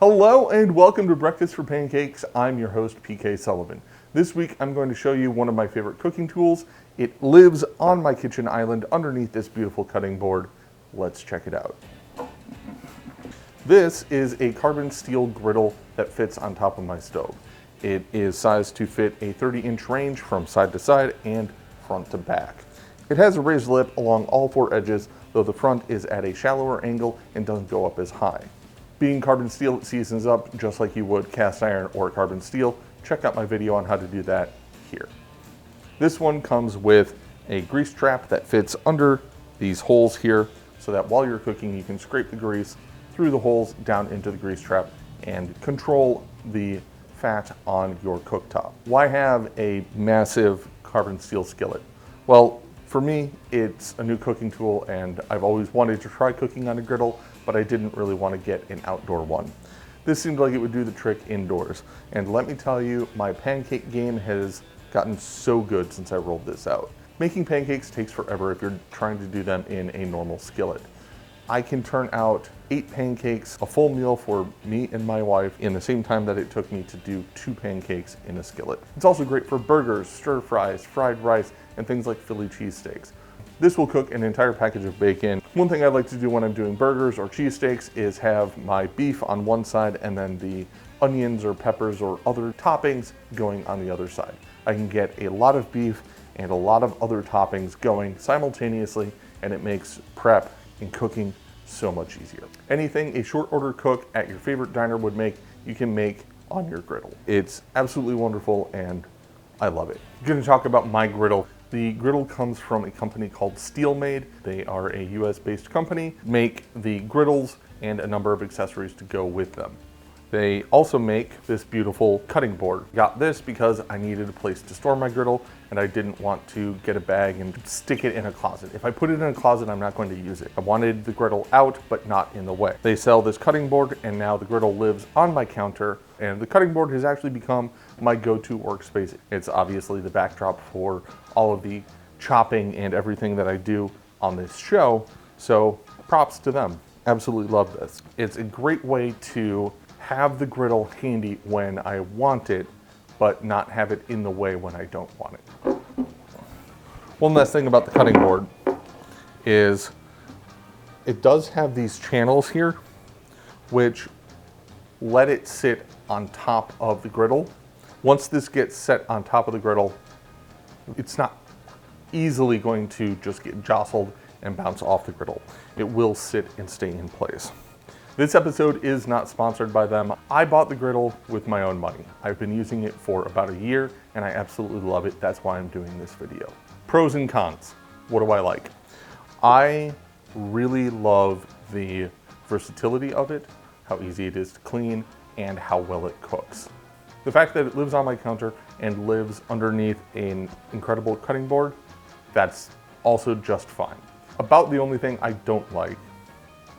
Hello and welcome to Breakfast for Pancakes. I'm your host, PK Sullivan. This week I'm going to show you one of my favorite cooking tools. It lives on my kitchen island underneath this beautiful cutting board. Let's check it out. This is a carbon steel griddle that fits on top of my stove. It is sized to fit a 30-inch range from side to side and front to back. It has a raised lip along all four edges, though the front is at a shallower angle and doesn't go up as high. Being carbon steel, it seasons up just like you would cast iron or carbon steel. Check out my video on how to do that here. This one comes with a grease trap that fits under these holes here so that while you're cooking you can scrape the grease through the holes down into the grease trap and control the fat on your cooktop. Why have a massive carbon steel skillet? Well, for me, it's a new cooking tool and I've always wanted to try cooking on a griddle, but I didn't really want to get an outdoor one. This seemed like it would do the trick indoors. And let me tell you, my pancake game has gotten so good since I rolled this out. Making pancakes takes forever if you're trying to do them in a normal skillet. I can turn out 8 pancakes, a full meal for me and my wife, in the same time that it took me to do 2 pancakes in a skillet. It's also great for burgers, stir fries, fried rice, and things like Philly cheesesteaks. This will cook an entire package of bacon. One thing I like to do when I'm doing burgers or cheesesteaks is have my beef on one side and then the onions or peppers or other toppings going on the other side. I can get a lot of beef and a lot of other toppings going simultaneously, and it makes prep and cooking so much easier. Anything a short order cook at your favorite diner would make, you can make on your griddle. It's absolutely wonderful and I love it. I'm going to talk about my griddle. The griddle comes from a company called Steelmade. They are a US based company, make the griddles and a number of accessories to go with them. They also make this beautiful cutting board. Got this because I needed a place to store my griddle and I didn't want to get a bag and stick it in a closet. If I put it in a closet, I'm not going to use it. I wanted the griddle out, but not in the way. They sell this cutting board and now the griddle lives on my counter, and the cutting board has actually become my go-to workspace. It's obviously the backdrop for all of the chopping and everything that I do on this show, so props to them. Absolutely love this. It's a great way to have the griddle handy when I want it, but not have it in the way when I don't want it. One last thing about the cutting board is it does have these channels here, which let it sit on top of the griddle. Once this gets set on top of the griddle, it's not easily going to just get jostled and bounce off the griddle. It will sit and stay in place. This episode is not sponsored by them. I bought the griddle with my own money. I've been using it for about a year and I absolutely love it. That's why I'm doing this video. Pros and cons. What do I like? I really love the versatility of it, how easy it is to clean, and how well it cooks. The fact that it lives on my counter and lives underneath an incredible cutting board, that's also just fine. About the only thing I don't like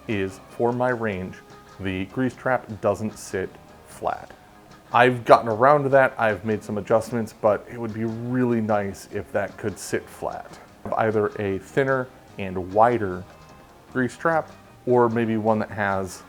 is, for my range, the grease trap doesn't sit flat. I've gotten around to that, I've made some adjustments, but it would be really nice if that could sit flat. Either a thinner and wider grease trap, or maybe one that has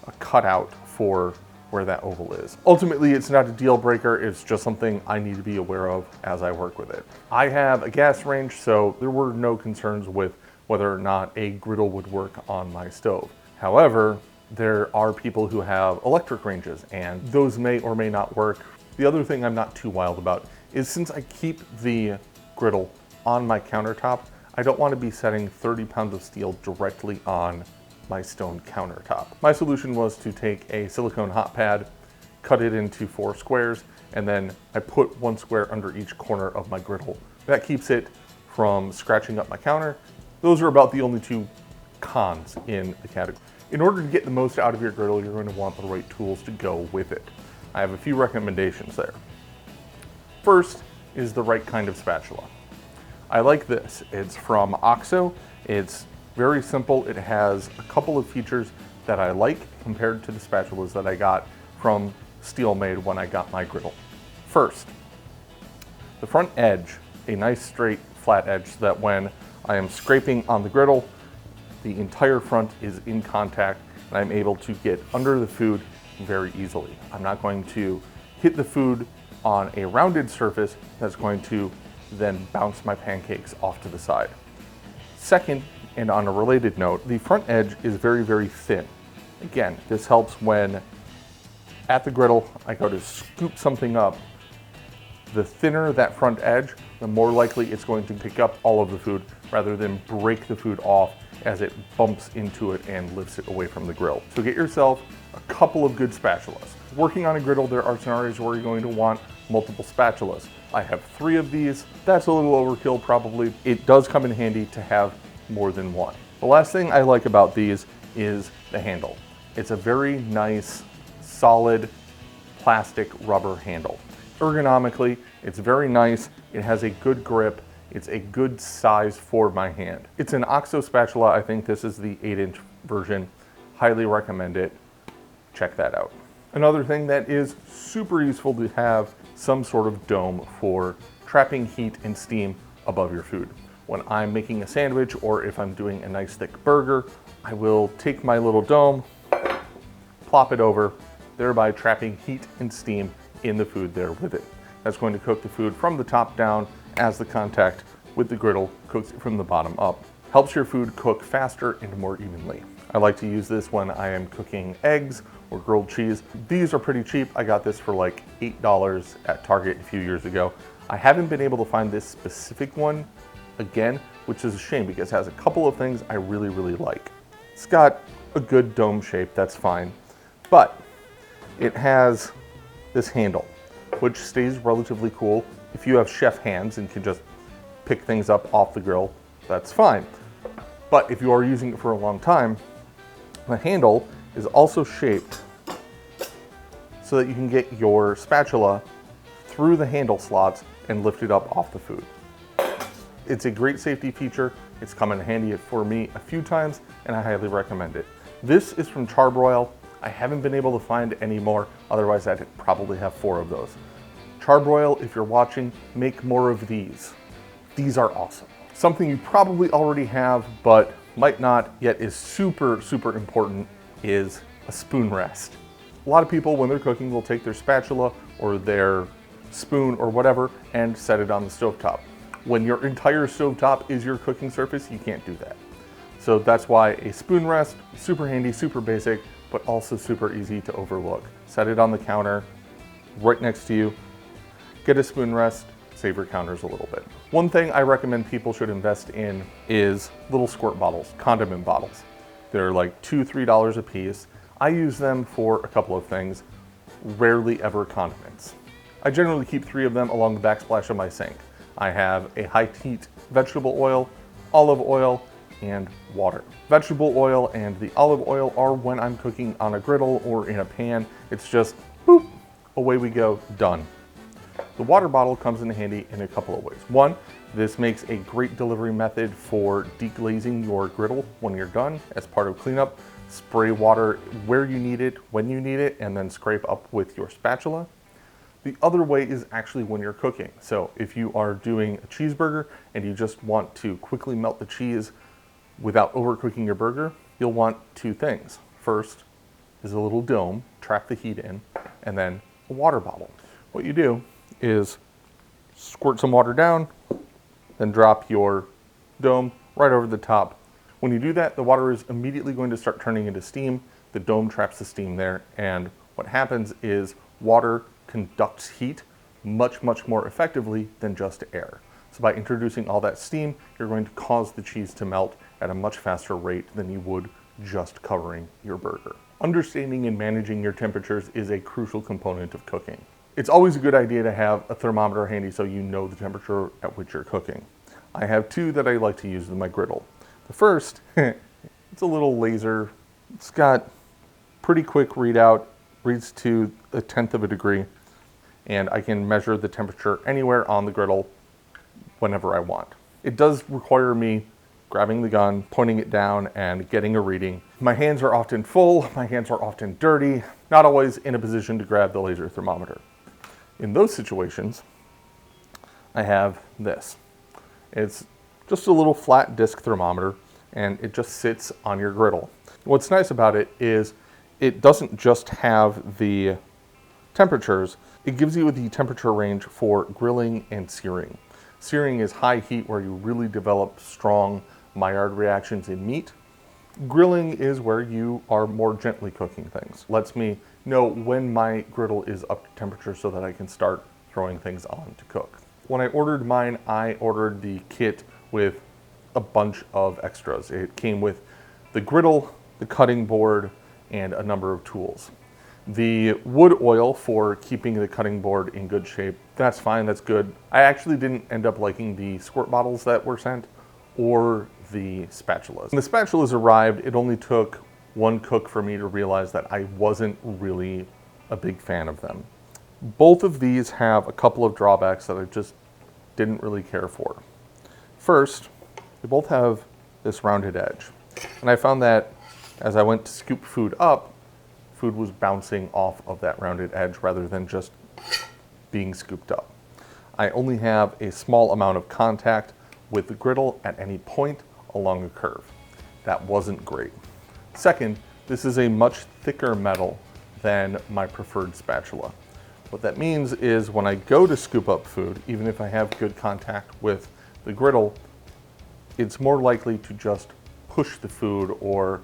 a cutout for where that oval is. Ultimately, it's not a deal breaker, it's just something I need to be aware of as I work with it. I have a gas range, so there were no concerns with whether or not a griddle would work on my stove. However, there are people who have electric ranges and those may or may not work. The other thing I'm not too wild about is, since I keep the griddle on my countertop, I don't want to be setting 30 pounds of steel directly on my stone countertop. My solution was to take a silicone hot pad, cut it into 4 squares, and then I put 1 square under each corner of my griddle. That keeps it from scratching up my counter. Those are about the only 2 cons in the category. In order to get the most out of your griddle, you're going to want the right tools to go with it. I have a few recommendations there. First is the right kind of spatula. I like this. It's from OXO. It's very simple. It has a couple of features that I like compared to the spatulas that I got from Steelmade when I got my griddle. First, the front edge, a nice straight flat edge so that when I am scraping on the griddle, the entire front is in contact and I'm able to get under the food very easily. I'm not going to hit the food on a rounded surface that's going to then bounce my pancakes off to the side. Second, and on a related note, the front edge is very, very thin. Again, this helps when at the griddle I go to scoop something up. The thinner that front edge, the more likely it's going to pick up all of the food rather than break the food off as it bumps into it and lifts it away from the grill. So get yourself a couple of good spatulas. Working on a griddle, there are scenarios where you're going to want multiple spatulas. I have 3 of these. That's a little overkill probably. It does come in handy to have more than one. The last thing I like about these is the handle. It's a very nice, solid plastic rubber handle. Ergonomically, it's very nice. It has a good grip. It's a good size for my hand. It's an OXO spatula. I think this is the 8-inch version. Highly recommend it. Check that out. Another thing that is super useful to have some sort of dome for trapping heat and steam above your food. When I'm making a sandwich or if I'm doing a nice thick burger, I will take my little dome, plop it over, thereby trapping heat and steam in the food there with it. That's going to cook the food from the top down as the contact with the griddle cooks it from the bottom up. Helps your food cook faster and more evenly. I like to use this when I am cooking eggs or grilled cheese. These are pretty cheap. I got this for like $8 at Target a few years ago. I haven't been able to find this specific one again, which is a shame because it has a couple of things I really, really like. It's got a good dome shape, that's fine, but it has this handle, which stays relatively cool. If you have chef hands and can just pick things up off the grill, that's fine. But if you are using it for a long time, the handle is also shaped so that you can get your spatula through the handle slots and lift it up off the food. It's a great safety feature. It's come in handy for me a few times and I highly recommend it. This is from Charbroil. I haven't been able to find any more, otherwise I'd probably have 4 of those. Charbroil, if you're watching, make more of these. These are awesome. Something you probably already have, but might not, yet is super, super important, is a spoon rest. A lot of people, when they're cooking, will take their spatula or their spoon or whatever and set it on the stovetop. When your entire stovetop is your cooking surface, you can't do that. So that's why a spoon rest, super handy, super basic, but also super easy to overlook. Set it on the counter, right next to you. Get a spoon rest, save your counters a little bit. One thing I recommend people should invest in is little squirt bottles, condiment bottles. They're like $2, $3 a piece. I use them for a couple of things, rarely ever condiments. I generally keep 3 of them along the backsplash of my sink. I have a high heat vegetable oil, olive oil, and water. Vegetable oil and the olive oil are when I'm cooking on a griddle or in a pan. It's just boop, away we go, done. The water bottle comes in handy in a couple of ways. One, this makes a great delivery method for deglazing your griddle when you're done as part of cleanup. Spray water where you need it, when you need it, and then scrape up with your spatula. The other way is actually when you're cooking. So if you are doing a cheeseburger and you just want to quickly melt the cheese without overcooking your burger, you'll want 2 things. First is a little dome, trap the heat in, and then a water bottle. What you do is squirt some water down, then drop your dome right over the top. When you do that, the water is immediately going to start turning into steam. The dome traps the steam there, and what happens is water conducts heat much, much more effectively than just air. So by introducing all that steam, you're going to cause the cheese to melt at a much faster rate than you would just covering your burger. Understanding and managing your temperatures is a crucial component of cooking. It's always a good idea to have a thermometer handy so you know the temperature at which you're cooking. I have 2 that I like to use with my griddle. The first, it's a little laser. It's got pretty quick readout, reads to 1/10 of a degree, and I can measure the temperature anywhere on the griddle whenever I want. It does require me grabbing the gun, pointing it down, and getting a reading. My hands are often full, my hands are often dirty, not always in a position to grab the laser thermometer. In those situations, I have this. It's just a little flat disc thermometer, and it just sits on your griddle. What's nice about it is it doesn't just have the temperatures, it gives you the temperature range for grilling and searing. Searing is high heat where you really develop strong Maillard reactions in meat. Grilling is where you are more gently cooking things. Lets me know when my griddle is up to temperature so that I can start throwing things on to cook. When I ordered mine, I ordered the kit with a bunch of extras. It came with the griddle, the cutting board, and a number of tools. The wood oil for keeping the cutting board in good shape, that's fine, that's good. I actually didn't end up liking the squirt bottles that were sent or the spatulas. When the spatulas arrived, it only took one cook for me to realize that I wasn't really a big fan of them. Both of these have a couple of drawbacks that I just didn't really care for. First, they both have this rounded edge. And I found that as I went to scoop food up, food was bouncing off of that rounded edge rather than just being scooped up. I only have a small amount of contact with the griddle at any point along a curve. That wasn't great. Second, this is a much thicker metal than my preferred spatula. What that means is when I go to scoop up food, even if I have good contact with the griddle, it's more likely to just push the food or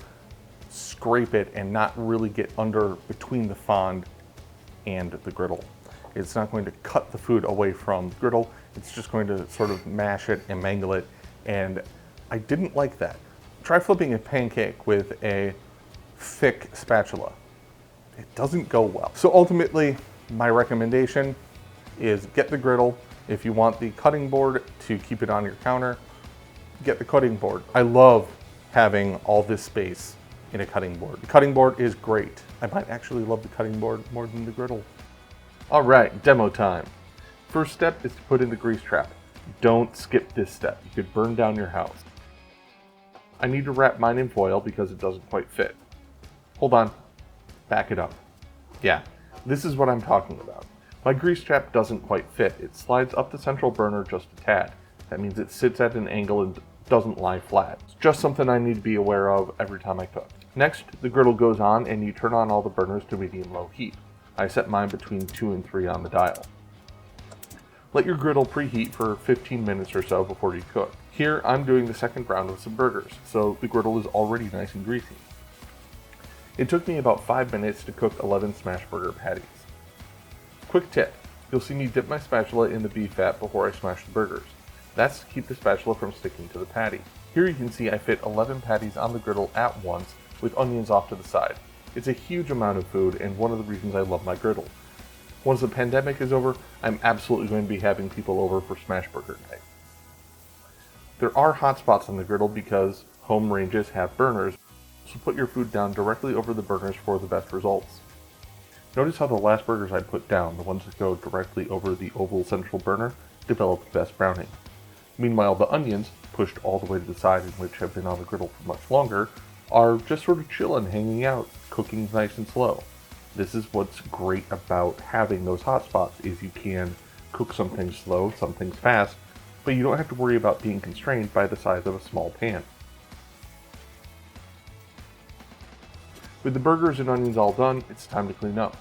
scrape it and not really get under between the fond and the griddle. It's not going to cut the food away from the griddle. It's just going to sort of mash it and mangle it. And I didn't like that. Try flipping a pancake with a thick spatula. It doesn't go well. So ultimately, my recommendation is get the griddle. If you want the cutting board to keep it on your counter, get the cutting board. I love having all this space in a cutting board. The cutting board is great. I might actually love the cutting board more than the griddle. All right, demo time. First step is to put in the grease trap. Don't skip this step. You could burn down your house. I need to wrap mine in foil because it doesn't quite fit. Hold on, back it up. Yeah, this is what I'm talking about. My grease trap doesn't quite fit. It slides up the central burner just a tad. That means it sits at an angle and doesn't lie flat. It's just something I need to be aware of every time I cook. Next, the griddle goes on and you turn on all the burners to medium-low heat. I set mine between 2 and 3 on the dial. Let your griddle preheat for 15 minutes or so before you cook. Here, I'm doing the second round with some burgers, so the griddle is already nice and greasy. It took me about 5 minutes to cook 11 smash burger patties. Quick tip, you'll see me dip my spatula in the beef fat before I smash the burgers. That's to keep the spatula from sticking to the patty. Here you can see I fit 11 patties on the griddle at once with onions off to the side. It's a huge amount of food and one of the reasons I love my griddle. Once the pandemic is over, I'm absolutely going to be having people over for smash burger night. There are hot spots on the griddle because home ranges have burners, so put your food down directly over the burners for the best results. Notice how the last burgers I put down, the ones that go directly over the oval central burner, develop the best browning. Meanwhile, the onions, pushed all the way to the side and which have been on the griddle for much longer, are just sort of chilling, hanging out, cooking nice and slow. This is what's great about having those hot spots, is you can cook some things slow, some things fast, but you don't have to worry about being constrained by the size of a small pan. With the burgers and onions all done, it's time to clean up.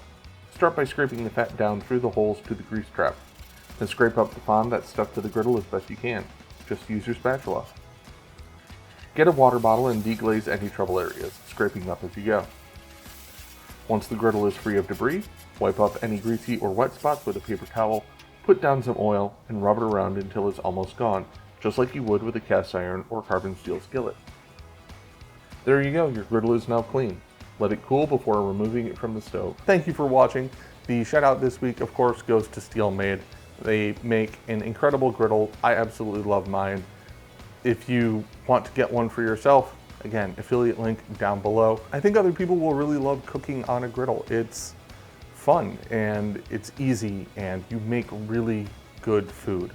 Start by scraping the fat down through the holes to the grease trap. Then scrape up the fond that's stuck to the griddle as best you can. Just use your spatula. Get a water bottle and deglaze any trouble areas, scraping up as you go. Once the griddle is free of debris, wipe up any greasy or wet spots with a paper towel, put down some oil, and rub it around until it's almost gone, just like you would with a cast iron or carbon steel skillet. There you go, your griddle is now clean. Let it cool before removing it from the stove. Thank you for watching. The shout out this week, of course, goes to Steel Made. They make an incredible griddle. I absolutely love mine. If you want to get one for yourself, again, affiliate link down below. I think other people will really love cooking on a griddle. It's fun and it's easy and you make really good food.